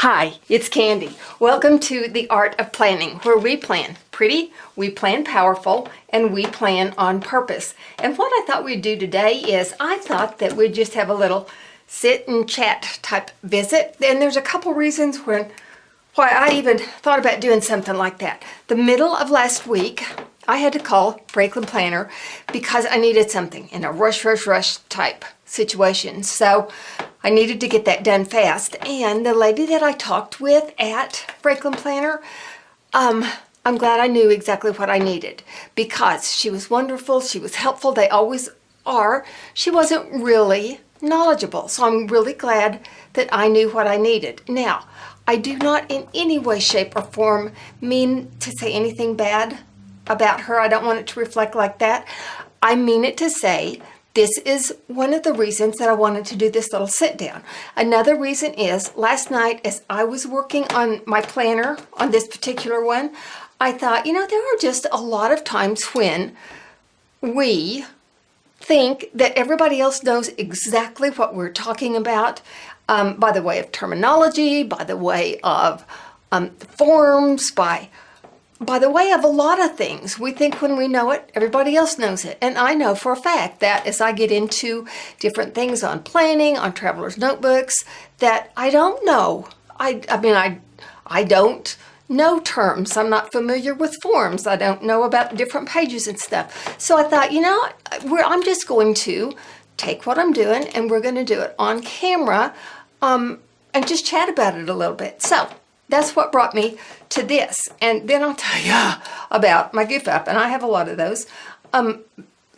Hi, it's Candy. Welcome to The Art of Planning, where we plan pretty, we plan powerful, and we plan on purpose. And what I thought we'd do today is I thought that we'd just have a little sit and chat type visit. And there's a couple reasons why I even thought about doing something like that. The middle of last week, I had to call Franklin Planner because I needed something in a rush type situation. So I needed to get that done fast. And the lady that I talked with at Franklin Planner, I'm glad I knew exactly what I needed because she was wonderful. She was helpful. They always are. She wasn't really knowledgeable. So I'm really glad that I knew what I needed. Now, I do not in any way, shape, or form mean to say anything bad about her. I don't want it to reflect like that. I mean it to say this is one of the reasons that I wanted to do this little sit down. Another reason is last night as I was working on my planner on this particular one, I thought, there are just a lot of times when we think that everybody else knows exactly what we're talking about by the way of terminology, by the way of forms, by the way of a lot of things. We think when we know it, everybody else knows it. And I know for a fact that as I get into different things on planning, on traveler's notebooks, that I don't know. I don't know terms. I'm not familiar with forms. I don't know about different pages and stuff. So I thought, I'm just going to take what I'm doing and we're going to do it on camera and just chat about it a little bit. So that's what brought me to this. And then I'll tell you about my goof up. And I have a lot of those.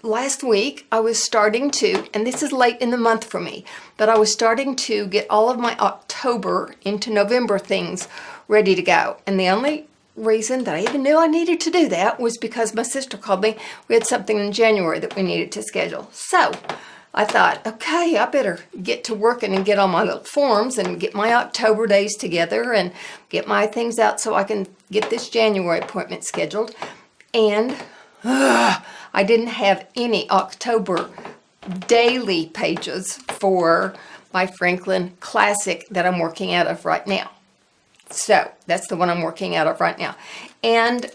Last week, I was starting to, and this is late in the month for me, but I was starting to get all of my October into November things ready to go. And the only reason that I even knew I needed to do that was because my sister called me. We had something in January that we needed to schedule. So I thought, okay, I better get to working and get on my little forms and get my October days together and get my things out so I can get this January appointment scheduled. And I didn't have any October daily pages for my Franklin Classic that I'm working out of right now. So that's the one I'm working out of right now. And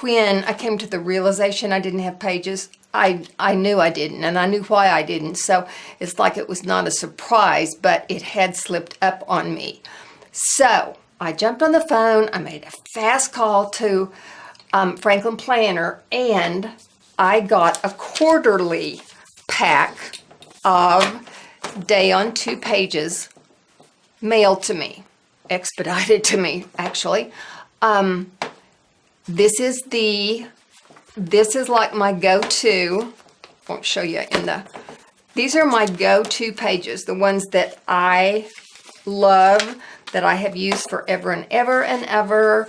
when I came to the realization I didn't have pages, I knew I didn't, and I knew why I didn't. So it's like it was not a surprise, but it had slipped up on me. So I jumped on the phone. I made a fast call to Franklin Planner, and I got a quarterly pack of day on 2 pages mailed to me, expedited to me, actually. This is like my go-to. Won't show you these are my go-to pages, the ones that I love, that I have used forever and ever and ever.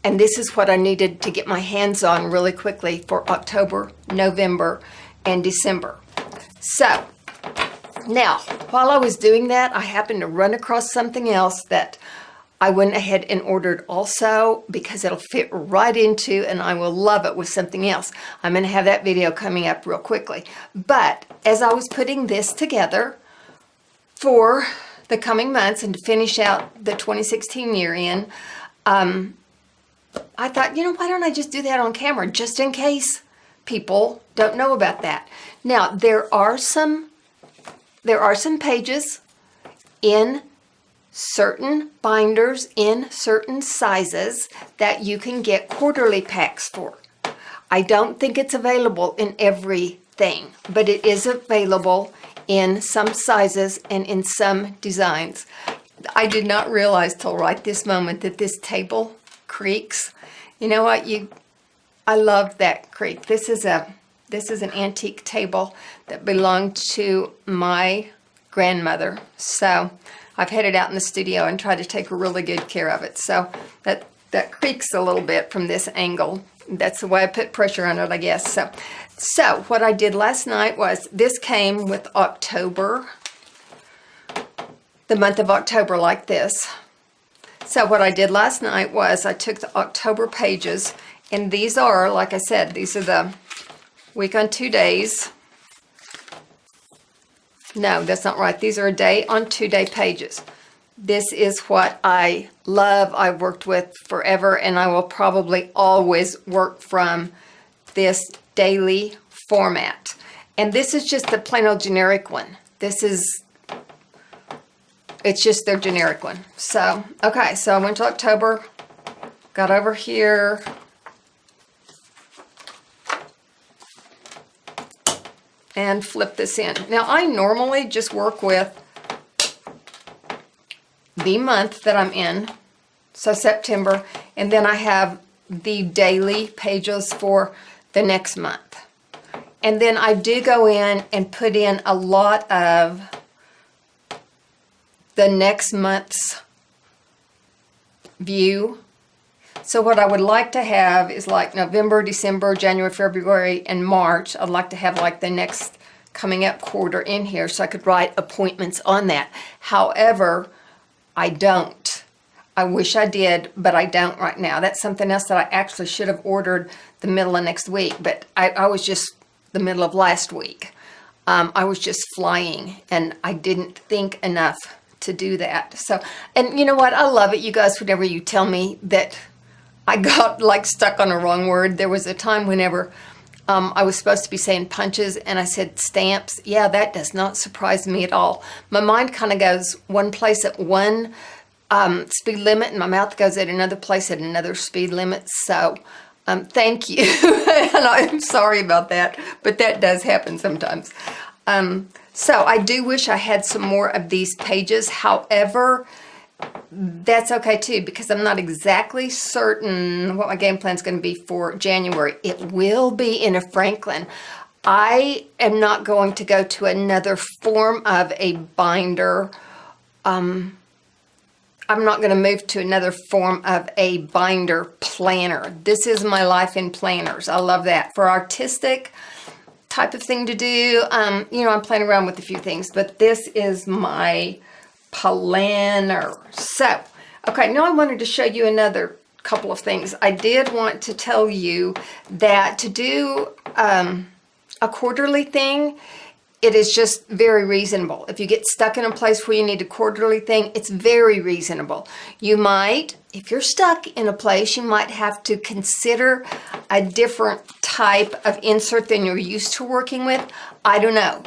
And this is what I needed to get my hands on really quickly for October, November, and December. So now, while I was doing that, I happened to run across something else that I went ahead and ordered also because it'll fit right into, and I will love it with something else. I'm going to have that video coming up real quickly. But as I was putting this together for the coming months and to finish out the 2016 year in, I thought, why don't I just do that on camera just in case people don't know about that. Now, there are some pages in certain binders in certain sizes that you can get quarterly packs for. I don't think it's available in everything, but it is available in some sizes and in some designs. I did not realize till right this moment that this table creaks. You know what? I love that creak. This is an antique table that belonged to my grandmother. So I've had it out in the studio and tried to take really good care of it. So that creaks a little bit from this angle. That's the way I put pressure on it, I guess. So what I did last night was, this came with October, the month of October like this. So what I did last night was I took the October pages, and these are, like I said, these are the week on 2 days. No, that's not right. These are a day on 2 day pages. This is what I love. I've worked with forever, and I will probably always work from this daily format. And this is just the plain old generic one. It's just their generic one. So, okay, so I went to October, got over here, and flip this in. Now, I normally just work with the month that I'm in, so September, and then I have the daily pages for the next month. And then I do go in and put in a lot of the next month's view. So what I would like to have is like November, December, January, February, and March. I'd like to have like the next coming up quarter in here so I could write appointments on that. However, I don't. I wish I did, but I don't right now. That's something else that I actually should have ordered the middle of next week, but I was just the middle of last week. I was just flying, and I didn't think enough to do that. So, and you know what? I love it, you guys, whenever you tell me that I got like stuck on a wrong word. There was a time whenever I was supposed to be saying punches and I said stamps. Yeah, that does not surprise me at all. My mind kind of goes one place at one speed limit and my mouth goes at another place at another speed limit. So thank you. And I'm sorry about that, but that does happen sometimes. So I do wish I had some more of these pages. However, that's okay too, because I'm not exactly certain what my game plan is going to be for January. It will be in a Franklin. I am not going to go to another form of a binder. I'm not going to move to another form of a binder planner. This is my life in planners. I love that. For artistic type of thing to do, you know, I'm playing around with a few things, but this is my planner. So, okay, now I wanted to show you another couple of things. I did want to tell you that to do a quarterly thing, it is just very reasonable. If you get stuck in a place where you need a quarterly thing, it's very reasonable. You might, if you're stuck in a place, you might have to consider a different type of insert than you're used to working with. I don't know.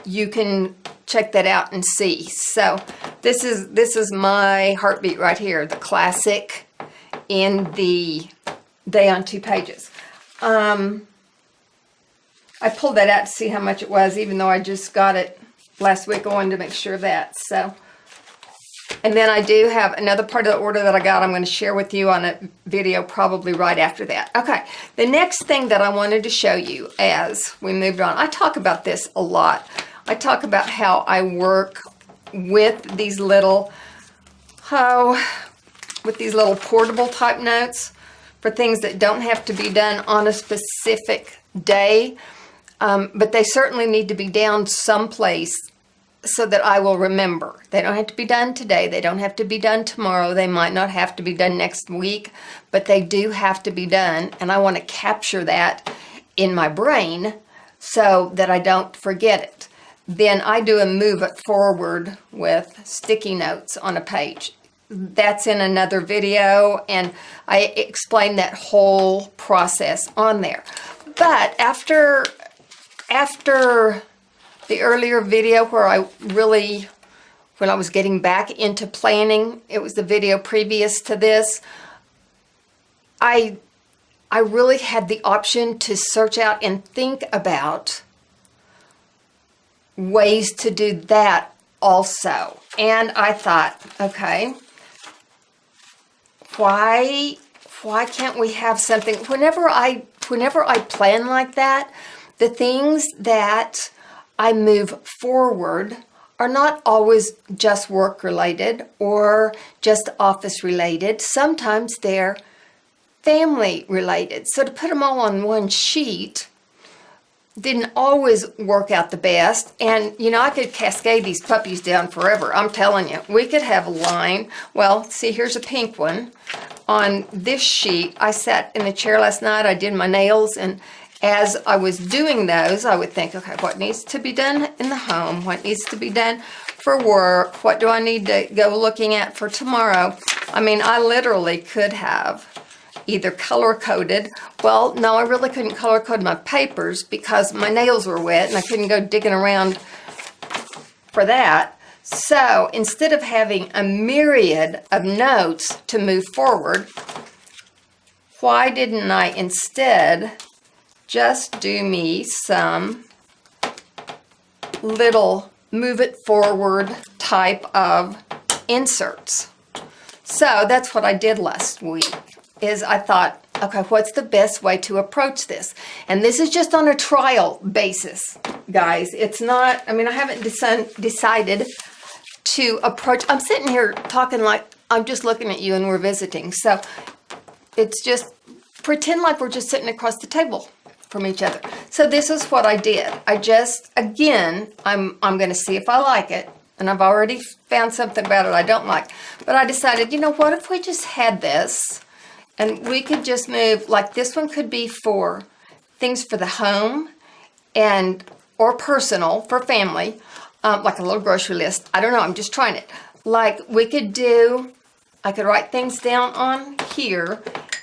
You can check that out and see. So this is my heartbeat right here, the classic in the day on 2 pages. I pulled that out to see how much it was, even though I just got it last week. I wanted to make sure of that. So, and then I do have another part of the order that I got I'm going to share with you on a video probably right after that. Okay, the next thing that I wanted to show you as we moved on, I talk about this a lot. I talk about how I work with these little, with these little portable type notes for things that don't have to be done on a specific day, but they certainly need to be down someplace so that I will remember. They don't have to be done today. They don't have to be done tomorrow. They might not have to be done next week, but they do have to be done, and I want to capture that in my brain so that I don't forget it. Then I do a move it forward with sticky notes on a page. That's in another video, and I explain that whole process on there. But after the earlier video where when I was getting back into planning, it was the video previous to this, I really had the option to search out and think about ways to do that also. And I thought, okay, why can't we have something? Whenever I plan like that, the things that I move forward are not always just work related or just office related. Sometimes they're family related. So to put them all on one sheet didn't always work out the best. And, you know, I could cascade these puppies down forever. I'm telling you, we could have a line. Well, see, here's a pink one. On this sheet, I sat in the chair last night. I did my nails, and as I was doing those, I would think, okay, what needs to be done in the home? What needs to be done for work? What do I need to go looking at for tomorrow? I mean, I literally could have either color-coded. Well, no, I really couldn't color-code my papers because my nails were wet and I couldn't go digging around for that. So instead of having a myriad of notes to move forward, why didn't I instead just do me some little move it forward type of inserts? So that's what I did last week, is I thought, okay, what's the best way to approach this? And this is just on a trial basis, guys. It's not, I mean, I haven't decided to approach, I'm sitting here talking like I'm just looking at you and we're visiting. So it's just, pretend like we're just sitting across the table from each other. So this is what I did. I just, again, I'm going to see if I like it. And I've already found something about it I don't like. But I decided, you know, what if we just had this and we could just move, like this one could be for things for the home and or personal for family, like a little grocery list. I don't know, I'm just trying it. Like we could do, I could write things down on here,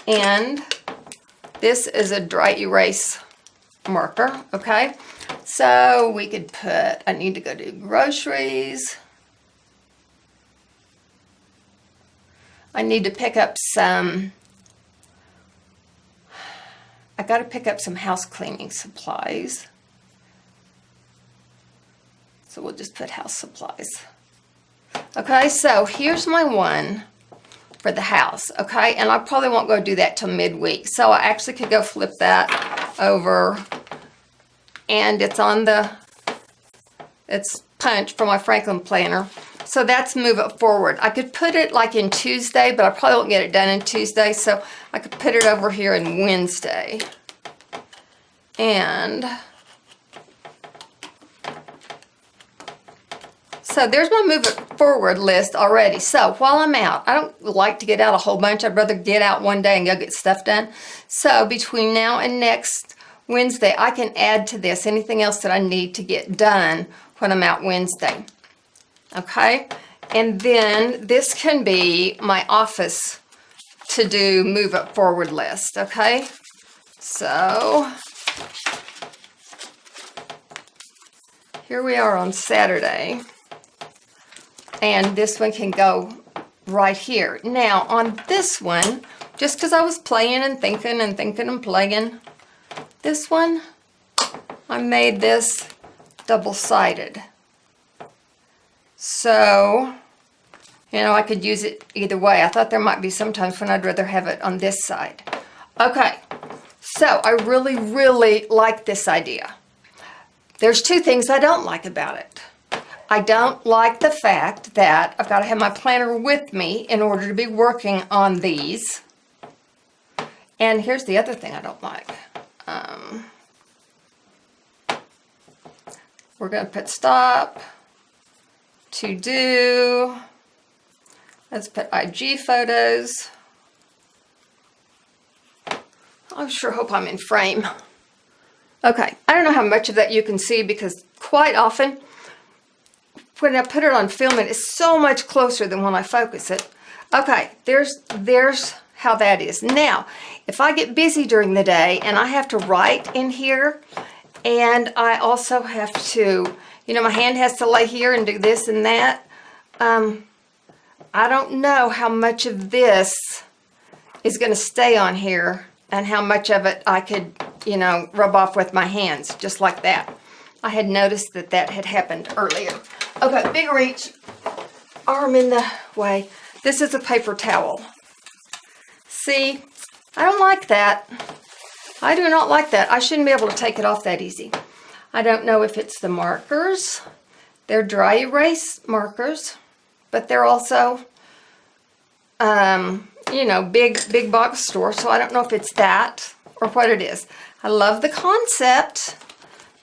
and this is a dry erase marker, okay? So we could put, I need to go do groceries. I need to pick up some, I got to pick up some house cleaning supplies. So we'll just put house supplies. Okay, so here's my one for the house, okay? And I probably won't go do that till midweek. So I actually could go flip that over, and it's on the, it's punched from my Franklin planner. So that's move it forward. I could put it like in Tuesday, but I probably won't get it done in Tuesday. So I could put it over here in Wednesday. And so there's my move it forward list already. So while I'm out, I don't like to get out a whole bunch. I'd rather get out one day and go get stuff done. So between now and next Wednesday, I can add to this anything else that I need to get done when I'm out Wednesday. Okay? And then this can be my office to do move it forward list. Okay? So here we are on Saturday. And this one can go right here. Now on this one, just because I was playing and thinking and playing, this one, I made this double-sided. So, you know, I could use it either way. I thought there might be sometimes when I'd rather have it on this side. Okay, so I really, really like this idea. There's two things I don't like about it. I don't like the fact that I've got to have my planner with me in order to be working on these. And here's the other thing I don't like. We're going to put stop, to do, let's put IG photos. I sure hope I'm in frame. Okay, I don't know how much of that you can see because quite often when I put it on film, it is so much closer than when I focus it. Okay, there's how that is. Now, if I get busy during the day and I have to write in here, and I also have to, you know, my hand has to lay here and do this and that, I don't know how much of this is going to stay on here and how much of it I could, you know, rub off with my hands, just like that. I had noticed that that had happened earlier. Okay, big reach, arm in the way. This is a paper towel. See, I don't like that. I do not like that. I shouldn't be able to take it off that easy. I don't know if it's the markers. They're dry erase markers, but they're also, you know, big box store. So I don't know if it's that or what it is. I love the concept,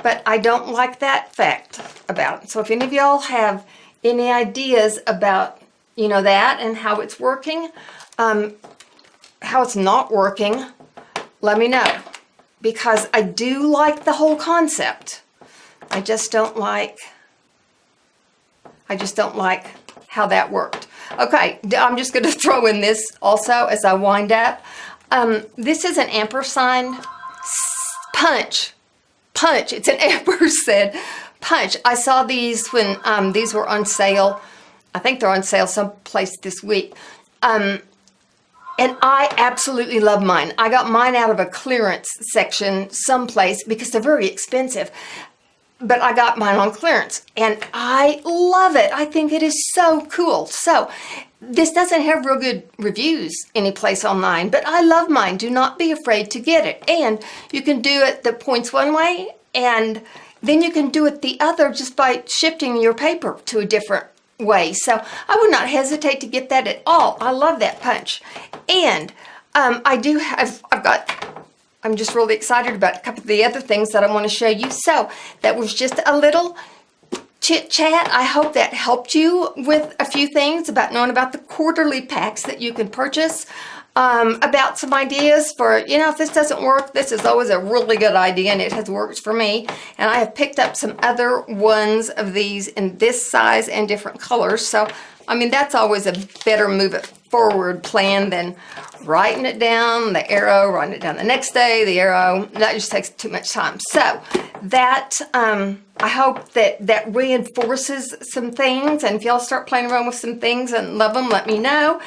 but I don't like that fact about it. So if any of y'all have any ideas about, you know, that and how it's working, how it's not working, let me know, because I do like the whole concept. I just don't like how that worked. Okay, I'm just going to throw in this also as I wind up. This is an ampersand punch. Punch. It's an ampersand punch. I saw these when these were on sale. I think they're on sale someplace this week. And I absolutely love mine. I got mine out of a clearance section someplace because they're very expensive. But I got mine on clearance and I love it. I think it is so cool. So this doesn't have real good reviews anyplace online, but I love mine. Do not be afraid to get it. And you can do it the points one way and then you can do it the other just by shifting your paper to a different way. So I would not hesitate to get that at all. I love that punch. And I'm just really excited about a couple of the other things that I want to show you. So that was just a little chit chat. I hope that helped you with a few things about knowing about the quarterly packs that you can purchase, about some ideas for, if this doesn't work, this is always a really good idea and it has worked for me. And I have picked up some other ones of these in this size and different colors. So, that's always a better move it forward plan than writing it down, the arrow, writing it down the next day, the arrow. That just takes too much time. So that, I hope that reinforces some things. And if y'all start playing around with some things and love them, let me know.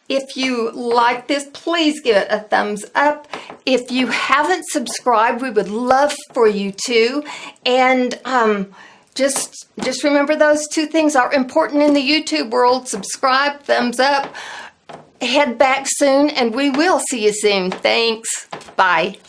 If you like this, please give it a thumbs up. If you haven't subscribed, we would love for you to. And just remember those two things are important in the YouTube world. Subscribe, thumbs up. Head back soon, and we will see you soon. Thanks. Bye.